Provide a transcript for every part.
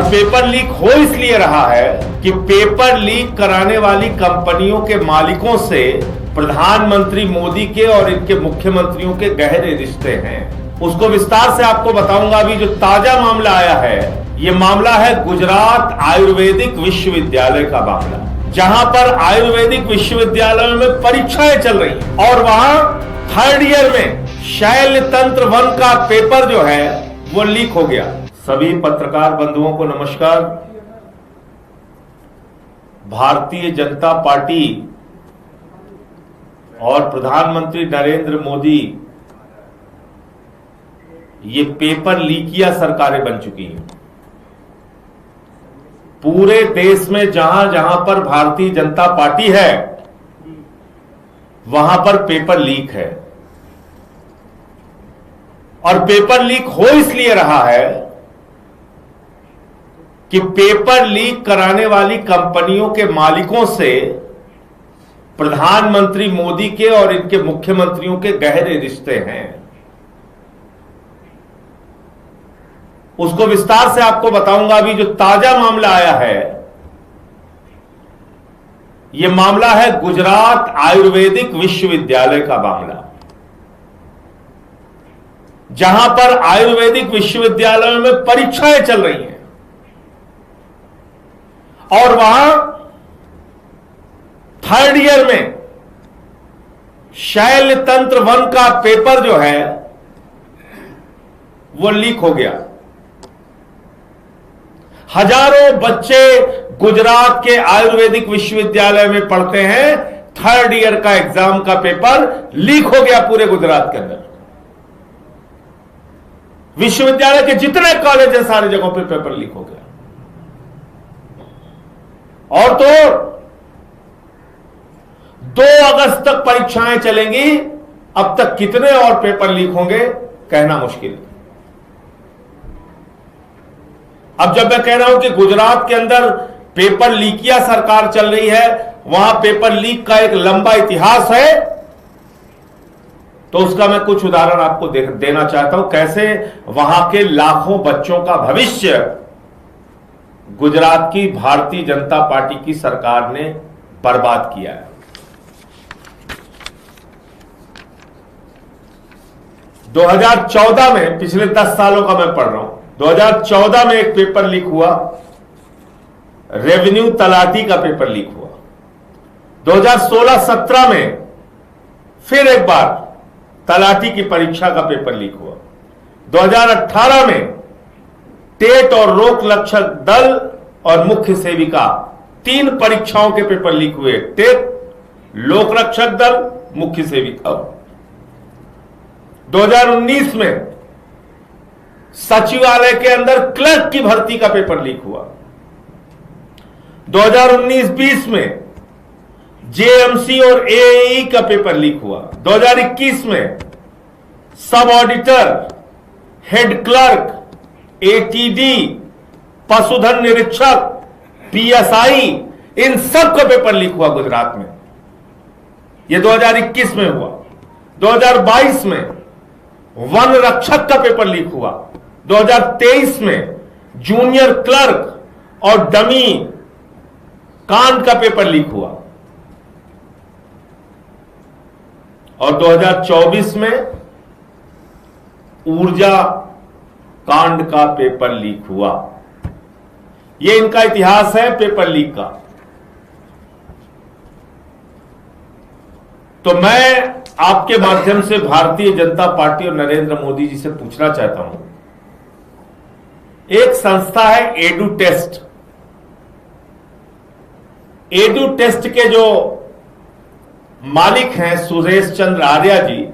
Paper leak हो इसलिए रहा है कि पेपर लीक कराने वाली कंपनियों के मालिकों से प्रधानमंत्री मोदी के और इनके मुख्यमंत्रियों के गहरे रिश्ते हैं। उसको विस्तार से आपको बताऊंगा। अभी जो ताजा मामला आया है, ये मामला है गुजरात आयुर्वेदिक विश्वविद्यालय का मामला, जहां पर आयुर्वेदिक विश्वविद्यालयों में परीक्षाएं चल रही हैं और वहां थर्ड ईयर में शैल्य तंत्र 1 का पेपर जो है वो लीक हो गया। सभी पत्रकार बंधुओं को नमस्कार। भारतीय जनता पार्टी और प्रधानमंत्री नरेंद्र मोदी ये पेपर लीकिया सरकारें बन चुकी हैं। पूरे देश में जहां जहां पर भारतीय जनता पार्टी है वहां पर पेपर लीक है, और पेपर लीक हो इसलिए रहा है कि पेपर लीक कराने वाली कंपनियों के मालिकों से प्रधानमंत्री मोदी के और इनके मुख्यमंत्रियों के गहरे रिश्ते हैं। उसको विस्तार से आपको बताऊंगा। अभी जो ताजा मामला आया है, यह मामला है गुजरात आयुर्वेदिक विश्वविद्यालय का मामला, जहां पर आयुर्वेदिक विश्वविद्यालयों में परीक्षाएं चल रही हैं और वहां थर्ड ईयर में शैल्य तंत्र 1 का पेपर जो है वो लीक हो गया। हजारों बच्चे गुजरात के आयुर्वेदिक विश्वविद्यालय में पढ़ते हैं, थर्ड ईयर का एग्जाम का पेपर लीक हो गया पूरे गुजरात के अंदर। विश्वविद्यालय के जितने कॉलेज हैं सारी जगहों पे पेपर लीक हो गया। और तो 2 अगस्त तक परीक्षाएं चलेंगी। अब तक कितने और पेपर लीक होंगे कहना मुश्किल है। अब जब मैं कह रहा हूं कि गुजरात के अंदर पेपर लीकिया सरकार चल रही है, वहां पेपर लीक का एक लंबा इतिहास है, तो उसका मैं कुछ उदाहरण आपको देना चाहता हूं, कैसे वहां के लाखों बच्चों का भविष्य गुजरात की भारतीय जनता पार्टी की सरकार ने बर्बाद किया है। 2014 में, पिछले 10 सालों का मैं पढ़ रहा हूं, 2014 में एक पेपर लीक हुआ, रेवेन्यू तलाटी का पेपर लीक हुआ। 2016-17 में फिर एक बार तलाटी की परीक्षा का पेपर लीक हुआ। 2018 में टेट और लोक रक्षक दल और मुख्य सेविका 3 परीक्षाओं के पेपर लीक हुए। टेट, लोक रक्षक दल, मुख्य सेविका। 2019 में सचिवालय के अंदर क्लर्क की भर्ती का पेपर लीक हुआ। 2019-20 में जेएमसी और एएई का पेपर लीक हुआ। 2021 में सब ऑडिटर, हेड क्लर्क, एटीडी, पशुधन निरीक्षक, पीएसआई, इन सब का पेपर लीक हुआ गुजरात में। यह 2021 में हुआ। 2022 में वन रक्षक का पेपर लीक हुआ। 2023 में जूनियर क्लर्क और डमी कांड का पेपर लीक हुआ। और 2024 में ऊर्जा कांड का पेपर लीक हुआ। यह इनका इतिहास है पेपर लीक का। तो मैं आपके माध्यम से भारतीय जनता पार्टी और नरेंद्र मोदी जी से पूछना चाहता हूं, एक संस्था है एडू टेस्ट। एडू टेस्ट के जो मालिक हैं सुरेश चंद्र आर्या जी,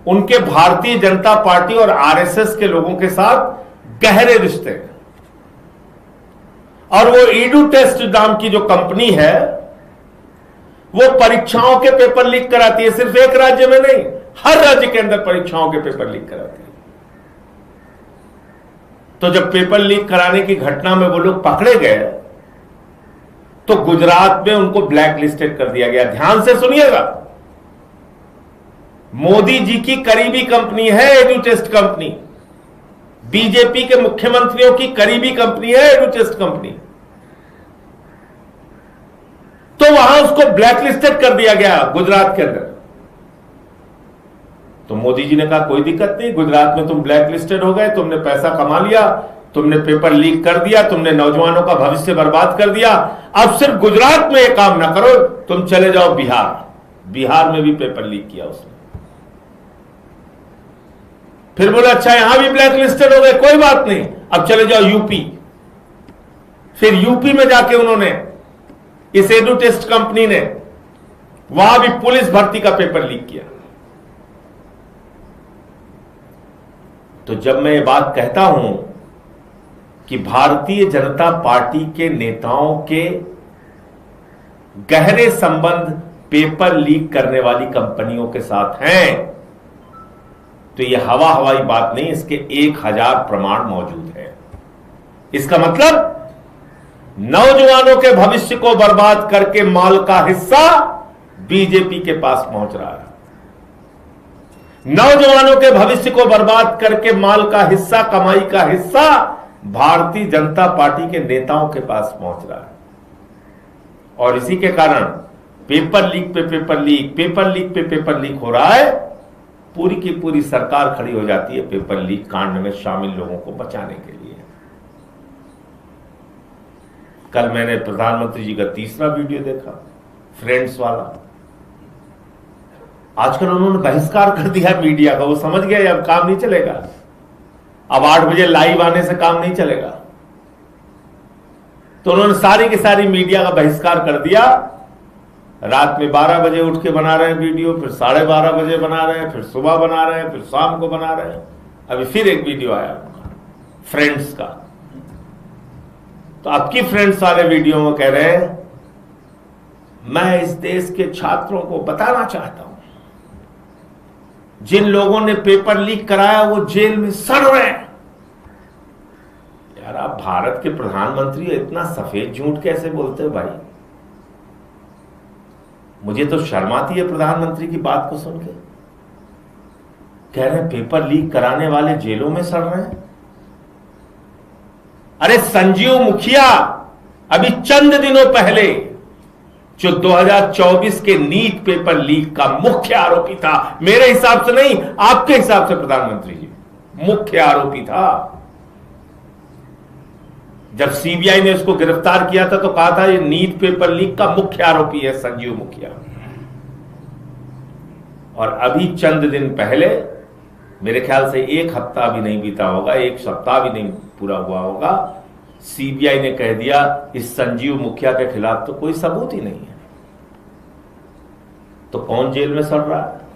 उनके भारतीय जनता पार्टी और आरएसएस के लोगों के साथ गहरे रिश्ते हैं। और वो एडू टेस्ट नाम की जो कंपनी है, वो परीक्षाओं के पेपर लीक कराती है। सिर्फ एक राज्य में नहीं, हर राज्य के अंदर परीक्षाओं के पेपर लीक कराती है। तो जब पेपर लीक कराने की घटना में वो लोग पकड़े गए, तो गुजरात में उनको ब्लैक लिस्टेड कर दिया गया। ध्यान से सुनिएगा, मोदी जी की करीबी कंपनी है एडू टेस्ट कंपनी। बीजेपी के मुख्यमंत्रियों की करीबी कंपनी है एडुटेस्ट कंपनी। तो वहां उसको ब्लैकलिस्टेड कर दिया गया गुजरात के अंदर। तो मोदी जी ने कहा कोई दिक्कत नहीं, गुजरात में तुम ब्लैकलिस्टेड हो गए, तुमने पैसा कमा लिया, तुमने पेपर लीक कर दिया, तुमने नौजवानों का भविष्य बर्बाद कर दिया, अब सिर्फ गुजरात में ये काम ना करो, तुम चले जाओ बिहार। बिहार में भी पेपर लीक किया उसने। फिर बोले अच्छा यहां भी ब्लैकलिस्टेड हो गए, कोई बात नहीं, अब चले जाओ यूपी। फिर यूपी में जाके उन्होंने, इस एडुटेस्ट कंपनी ने वहां भी पुलिस भर्ती का पेपर लीक किया। तो जब मैं ये बात कहता हूं कि भारतीय जनता पार्टी के नेताओं के गहरे संबंध पेपर लीक करने वाली कंपनियों के साथ हैं, तो यह हवाई बात नहीं, इसके 1000 प्रमाण मौजूद है। इसका मतलब नौजवानों के भविष्य को बर्बाद करके माल का हिस्सा बीजेपी के पास पहुंच रहा है। नौजवानों के भविष्य को बर्बाद करके माल का हिस्सा, कमाई का हिस्सा भारतीय जनता पार्टी के नेताओं के पास पहुंच रहा है। और इसी के कारण पेपर लीक पे पेपर लीक, पेपर लीक पे पेपर लीक हो रहा है। पूरी की पूरी सरकार खड़ी हो जाती है पेपर लीक कांड में शामिल लोगों को बचाने के लिए। कल मैंने प्रधानमंत्री जी का तीसरा वीडियो देखा, फ्रेंड्स वाला। आजकल उन्होंने बहिष्कार कर दिया मीडिया का, वो समझ गए अब काम नहीं चलेगा, अब 8 बजे लाइव आने से काम नहीं चलेगा। तो उन्होंने सारी की सारी मीडिया का बहिष्कार कर दिया। रात में 12 बजे उठ के बना रहे हैं वीडियो, फिर 12:30 बजे बना रहे हैं, फिर सुबह बना रहे हैं, फिर शाम को बना रहे हैं। अभी फिर एक वीडियो आया उनका फ्रेंड्स का। तो आपकी फ्रेंड्स वाले वीडियो में कह रहे हैं मैं इस देश के छात्रों को बताना चाहता हूं, जिन लोगों ने पेपर लीक कराया वो जेल में सड़ रहे हैं। यार आप भारत के प्रधानमंत्री इतना सफेद झूठ कैसे बोलते हो भाई? मुझे तो शर्म आती है प्रधानमंत्री की बात को सुन के। कह रहे हैं पेपर लीक कराने वाले जेलों में सड़ रहे हैं। अरे संजीव मुखिया अभी चंद दिनों पहले जो 2024 के नीट पेपर लीक का मुख्य आरोपी था, मेरे हिसाब से नहीं आपके हिसाब से प्रधानमंत्री जी, मुख्य आरोपी था। जब सीबीआई ने उसको गिरफ्तार किया था तो कहा था ये नीट पेपर लीक का मुख्य आरोपी है संजीव मुखिया। और अभी चंद दिन पहले, मेरे ख्याल से 1 हफ्ता भी नहीं बीता होगा, 1 सप्ताह भी नहीं पूरा हुआ होगा, सीबीआई ने कह दिया इस संजीव मुखिया के खिलाफ तो कोई सबूत ही नहीं है। तो कौन जेल में सड़ रहा है?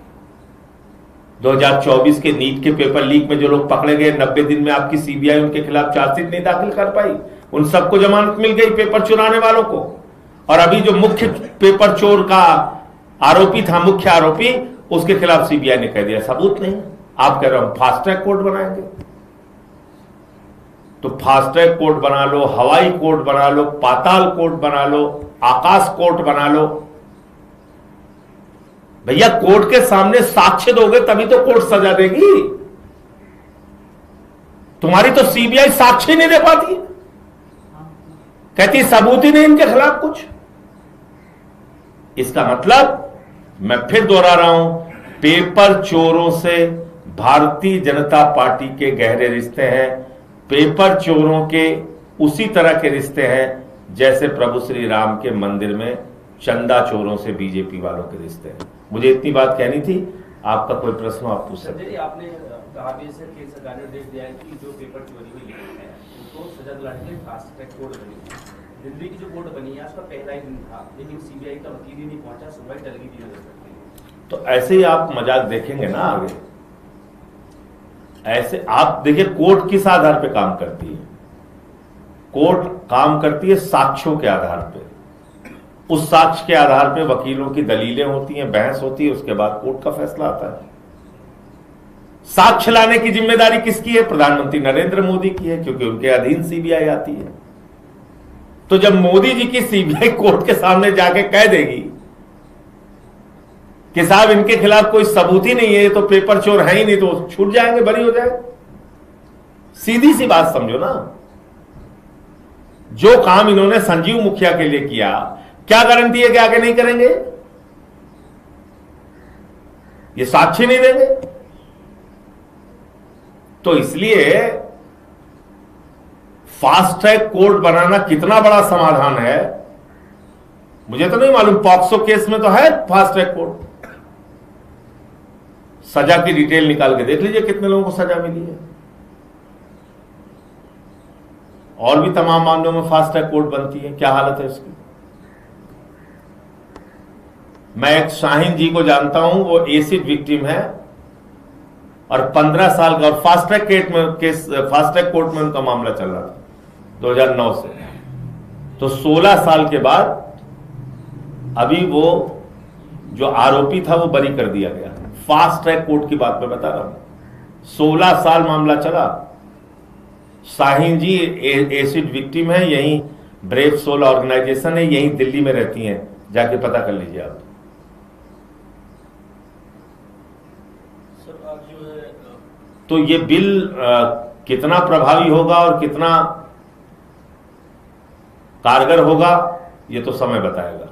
2024 के नीट के पेपर लीक में जो लोग पकड़े गए, 90 दिन में आपकी सीबीआई उनके खिलाफ चार्जशीट नहीं दाखिल कर पाई, उन सबको जमानत मिल गई पेपर चुराने वालों को। और अभी जो मुख्य पेपर चोर का आरोपी था, मुख्य आरोपी, उसके खिलाफ सीबीआई ने कह दिया सबूत नहीं। आप कह रहे हो फास्ट ट्रैक कोर्ट बनाएंगे, तो फास्ट ट्रैक कोर्ट बना लो, हवाई कोर्ट बना लो, पाताल कोर्ट बना लो, आकाश कोर्ट बना लो। भैया कोर्ट के सामने साक्ष्य दोगे तभी तो कोर्ट सजा देगी। तुम्हारी तो सीबीआई साक्ष्य नहीं दे पाती, कहती सबूत ही नहीं इनके खिलाफ कुछ। इसका मतलब मैं फिर दोहरा रहा हूं, पेपर चोरों से भारतीय जनता पार्टी के गहरे रिश्ते हैं। पेपर चोरों के उसी तरह के रिश्ते हैं जैसे प्रभु श्री राम के मंदिर में चंदा चोरों से बीजेपी वालों के रिश्ते हैं। मुझे इतनी बात कहनी थी। आपका कोई प्रश्न आप पूछ सकते हैं। आपने कहा सरकार ने निर्देश दिया है कि जो पेपर चोरी हुई है उनको सजा दिलाने के लिए फास्ट ट्रैक कोर्ट बनी। दिल्ली की जो कोर्ट बनी है उसका पहला ही दिन था, लेकिन सीबीआई का वकील ही नहीं पहुंचा, सुनवाई टल गई 3 अगस्त। तो ऐसे ही आप मजाक देखेंगे ना आगे। ऐसे आप देखिए, कोर्ट किस आधार पे काम करती है? कोर्ट काम करती है साक्ष्यों के आधार पे। उस साक्ष्य के आधार पे वकीलों की दलीलें होती हैं, बहस होती है, उसके बाद कोर्ट का फैसला आता है। साक्ष्य लाने की जिम्मेदारी किसकी है? प्रधानमंत्री नरेंद्र मोदी की है, क्योंकि उनके अधीन सीबीआई आती है। तो जब मोदी जी की सीबीआई कोर्ट के सामने जाके कह देगी कि साहब इनके खिलाफ कोई सबूत ही नहीं है, तो पेपर चोर है ही नहीं, तो छूट जाएंगे, बरी हो जाएंगे। सीधी सी बात समझो ना, जो काम इन्होंने संजीव मुखिया के लिए किया, क्या गारंटी है कि आगे नहीं करेंगे? ये साक्षी नहीं देंगे। तो इसलिए फास्ट ट्रैक कोर्ट बनाना कितना बड़ा समाधान है मुझे तो नहीं मालूम। पॉक्सो केस में तो है फास्ट ट्रैक कोर्ट, सजा की डिटेल निकाल के देख लीजिए कितने लोगों को सजा मिली है। और भी तमाम मामलों में फास्ट ट्रैक कोर्ट बनती है, क्या हालत है उसकी। मैं एक शाहीन जी को जानता हूं, वो एसिड विक्टिम है और 15 साल का, और फास्ट ट्रैक कोर्ट में उनका मामला चल रहा था 2009 से। तो 16 साल के बाद अभी वो जो आरोपी था वो बरी कर दिया गया। फास्ट ट्रैक कोर्ट की बात मैं बता रहा हूं, 16 साल मामला चला। शाहीन जी एसिड विक्टिम है, यहीं ब्रेव सोल ऑर्गेनाइजेशन है, यहीं दिल्ली में रहती हैं, जाके पता कर लीजिए आप। सर आप जो है तो ये बिल कितना प्रभावी होगा और कितना कारगर होगा ये तो समय बताएगा।